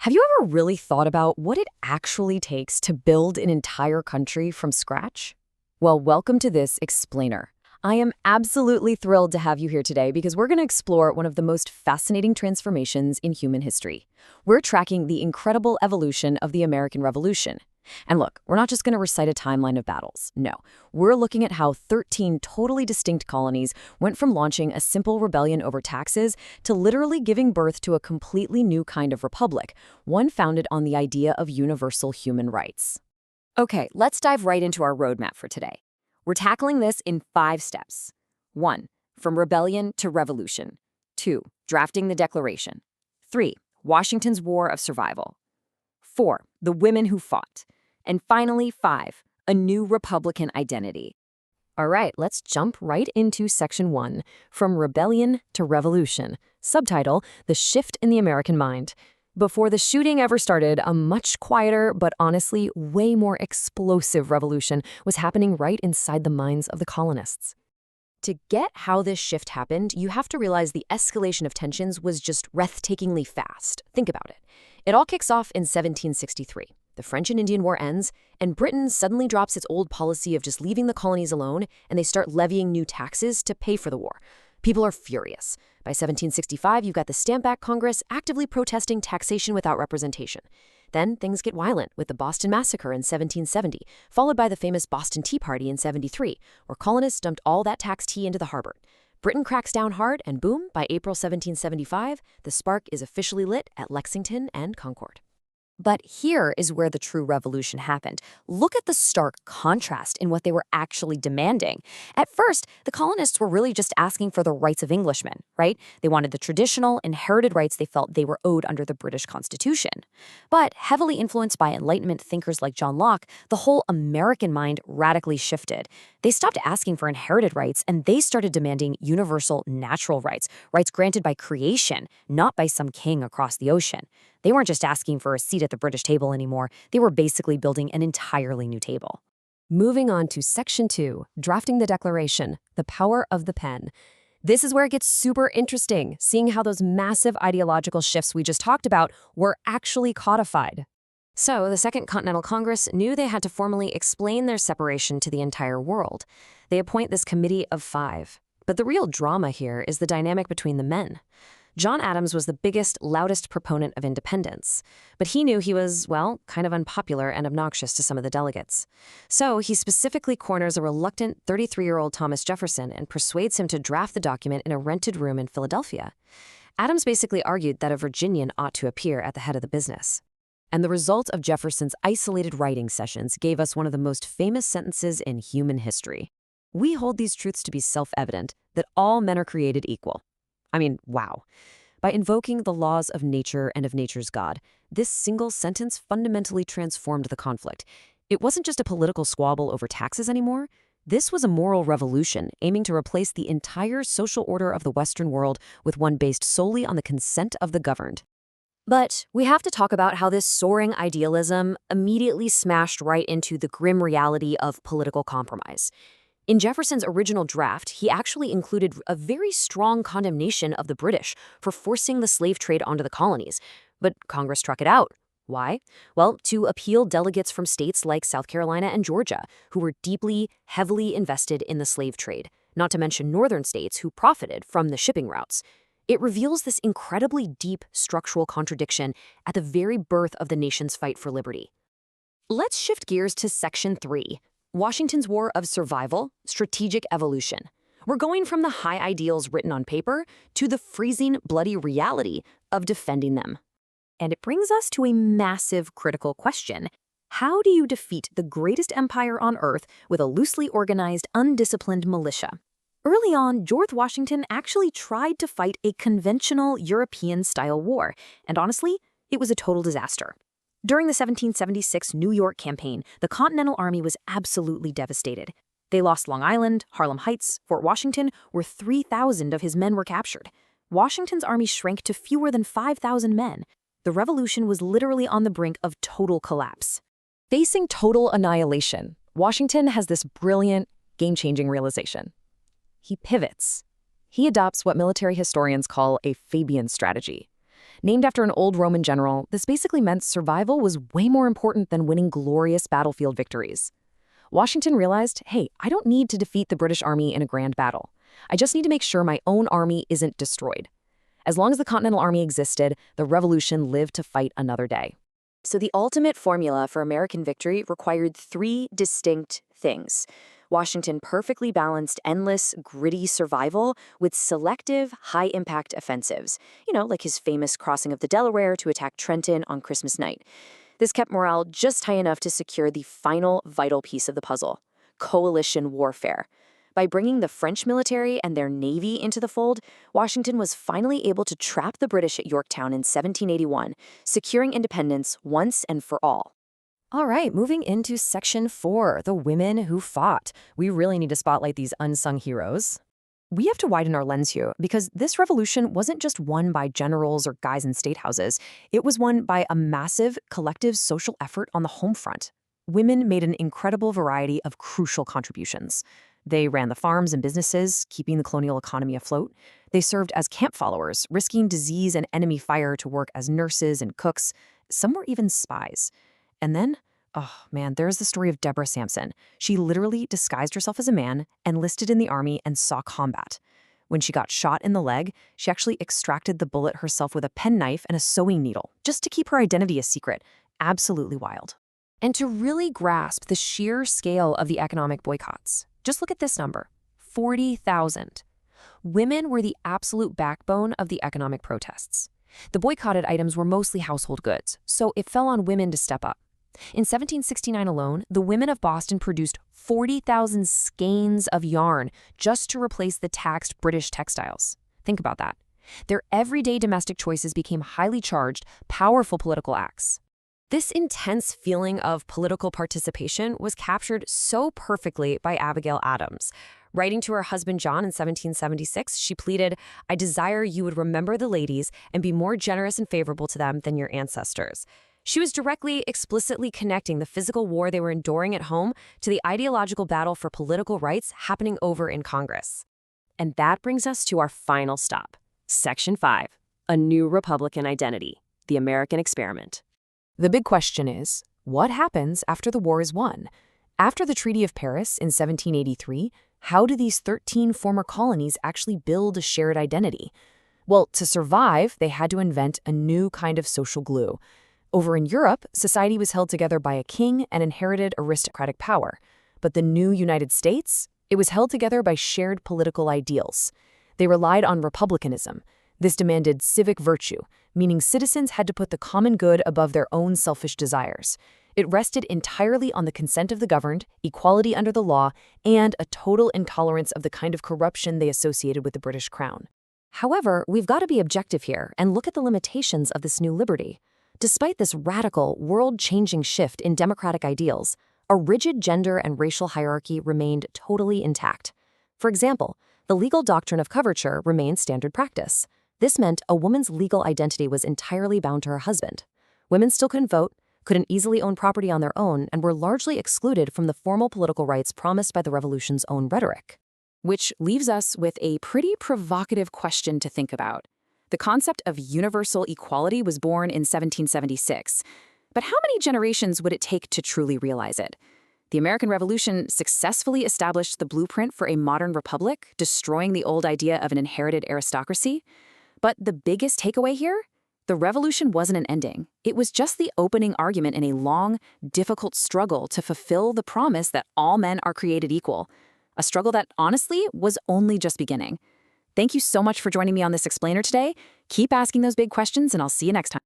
Have you ever really thought about what it actually takes to build an entire country from scratch? Well, welcome to this explainer. I am absolutely thrilled to have you here today because we're going to explore one of the most fascinating transformations in human history. We're tracking the incredible evolution of the American Revolution. And look, we're not just going to recite a timeline of battles. No, we're looking at how 13 totally distinct colonies went from launching a simple rebellion over taxes to literally giving birth to a completely new kind of republic, one founded on the idea of universal human rights. Okay, let's dive right into our roadmap for today. We're tackling this in 5 steps. 1. From rebellion to revolution. 2. Drafting the Declaration. 3. Washington's War of Survival. 4. The women who fought. And finally, 5. A new Republican identity. All right, let's jump right into Section 1, From Rebellion to Revolution. Subtitle, The Shift in the American Mind. Before the shooting ever started, a much quieter, but honestly way more explosive revolution was happening right inside the minds of the colonists. To get how this shift happened, you have to realize the escalation of tensions was just breathtakingly fast. Think about it. It all kicks off in 1763. The French and Indian War ends, and Britain suddenly drops its old policy of just leaving the colonies alone, and they start levying new taxes to pay for the war. People are furious. By 1765, you've got the Stamp Act Congress actively protesting taxation without representation. Then things get violent with the Boston Massacre in 1770, followed by the famous Boston Tea Party in 73, where colonists dumped all that taxed tea into the harbor. Britain cracks down hard, and boom, by April 1775, the spark is officially lit at Lexington and Concord. But here is where the true revolution happened. Look at the stark contrast in what they were actually demanding. At first, the colonists were really just asking for the rights of Englishmen, right? They wanted the traditional, inherited rights they felt they were owed under the British Constitution. But heavily influenced by Enlightenment thinkers like John Locke, the whole American mind radically shifted. They stopped asking for inherited rights, and they started demanding universal natural rights, rights granted by creation, not by some king across the ocean. They weren't just asking for a seat at the British table anymore. They were basically building an entirely new table. Moving on to Section 2, Drafting the Declaration, the Power of the Pen. This is where it gets super interesting, seeing how those massive ideological shifts we just talked about were actually codified. So, the Second Continental Congress knew they had to formally explain their separation to the entire world. They appoint this committee of 5. But the real drama here is the dynamic between the men. John Adams was the biggest, loudest proponent of independence, but he knew he was, well, kind of unpopular and obnoxious to some of the delegates. So he specifically corners a reluctant 33-year-old Thomas Jefferson and persuades him to draft the document in a rented room in Philadelphia. Adams basically argued that a Virginian ought to appear at the head of the business. And the result of Jefferson's isolated writing sessions gave us one of the most famous sentences in human history. We hold these truths to be self-evident, that all men are created equal. I mean, wow. By invoking the laws of nature and of nature's God, this single sentence fundamentally transformed the conflict. It wasn't just a political squabble over taxes anymore. This was a moral revolution aiming to replace the entire social order of the Western world with one based solely on the consent of the governed. But we have to talk about how this soaring idealism immediately smashed right into the grim reality of political compromise. In Jefferson's original draft, he actually included a very strong condemnation of the British for forcing the slave trade onto the colonies. But Congress struck it out. Why? Well, to appeal delegates from states like South Carolina and Georgia, who were deeply, heavily invested in the slave trade, not to mention northern states who profited from the shipping routes. It reveals this incredibly deep structural contradiction at the very birth of the nation's fight for liberty. Let's shift gears to Section 3. Washington's War of Survival, Strategic Evolution. We're going from the high ideals written on paper to the freezing, bloody reality of defending them. And it brings us to a massive critical question. How do you defeat the greatest empire on earth with a loosely organized, undisciplined militia? Early on, George Washington actually tried to fight a conventional European-style war, and honestly, it was a total disaster. During the 1776 New York campaign, the Continental Army was absolutely devastated. They lost Long Island, Harlem Heights, Fort Washington, where 3,000 of his men were captured. Washington's army shrank to fewer than 5,000 men. The revolution was literally on the brink of total collapse. Facing total annihilation, Washington has this brilliant, game-changing realization. He pivots. He adopts what military historians call a Fabian strategy. Named after an old Roman general, this basically meant survival was way more important than winning glorious battlefield victories. Washington realized, hey, I don't need to defeat the British army in a grand battle. I just need to make sure my own army isn't destroyed. As long as the Continental Army existed, the Revolution lived to fight another day. So the ultimate formula for American victory required three distinct things. Washington perfectly balanced endless, gritty survival with selective, high-impact offensives, like his famous crossing of the Delaware to attack Trenton on Christmas night. This kept morale just high enough to secure the final vital piece of the puzzle: coalition warfare. By bringing the French military and their navy into the fold, Washington was finally able to trap the British at Yorktown in 1781, securing independence once and for all. All right, moving into Section 4, the women who fought. We really need to spotlight these unsung heroes. We have to widen our lens here because this revolution wasn't just won by generals or guys in state houses. It was won by a massive collective social effort on the home front. Women made an incredible variety of crucial contributions. They ran the farms and businesses, keeping the colonial economy afloat. They served as camp followers, risking disease and enemy fire to work as nurses and cooks. Some were even spies. And then, oh man, there's the story of Deborah Sampson. She literally disguised herself as a man, enlisted in the army, and saw combat. When she got shot in the leg, she actually extracted the bullet herself with a penknife and a sewing needle, just to keep her identity a secret. Absolutely wild. And to really grasp the sheer scale of the economic boycotts, just look at this number: 40,000. Women were the absolute backbone of the economic protests. The boycotted items were mostly household goods, so it fell on women to step up. In 1769 alone, the women of Boston produced 40,000 skeins of yarn just to replace the taxed British textiles. Think about that. Their everyday domestic choices became highly charged, powerful political acts. This intense feeling of political participation was captured so perfectly by Abigail Adams. Writing to her husband John in 1776, she pleaded, "I desire you would remember the ladies and be more generous and favorable to them than your ancestors." She was directly, explicitly connecting the physical war they were enduring at home to the ideological battle for political rights happening over in Congress. And that brings us to our final stop, Section 5, a new Republican identity, the American experiment. The big question is, what happens after the war is won? After the Treaty of Paris in 1783, how do these 13 former colonies actually build a shared identity? Well, to survive, they had to invent a new kind of social glue. Over in Europe, society was held together by a king and inherited aristocratic power. But the new United States, it was held together by shared political ideals. They relied on republicanism. This demanded civic virtue, meaning citizens had to put the common good above their own selfish desires. It rested entirely on the consent of the governed, equality under the law, and a total intolerance of the kind of corruption they associated with the British crown. However, we've got to be objective here and look at the limitations of this new liberty. Despite this radical, world-changing shift in democratic ideals, a rigid gender and racial hierarchy remained totally intact. For example, the legal doctrine of coverture remained standard practice. This meant a woman's legal identity was entirely bound to her husband. Women still couldn't vote, couldn't easily own property on their own, and were largely excluded from the formal political rights promised by the revolution's own rhetoric. Which leaves us with a pretty provocative question to think about. The concept of universal equality was born in 1776. But how many generations would it take to truly realize it? The American Revolution successfully established the blueprint for a modern republic, destroying the old idea of an inherited aristocracy. But the biggest takeaway here? The revolution wasn't an ending. It was just the opening argument in a long, difficult struggle to fulfill the promise that all men are created equal. A struggle that, honestly, was only just beginning. Thank you so much for joining me on this explainer today. Keep asking those big questions, and I'll see you next time.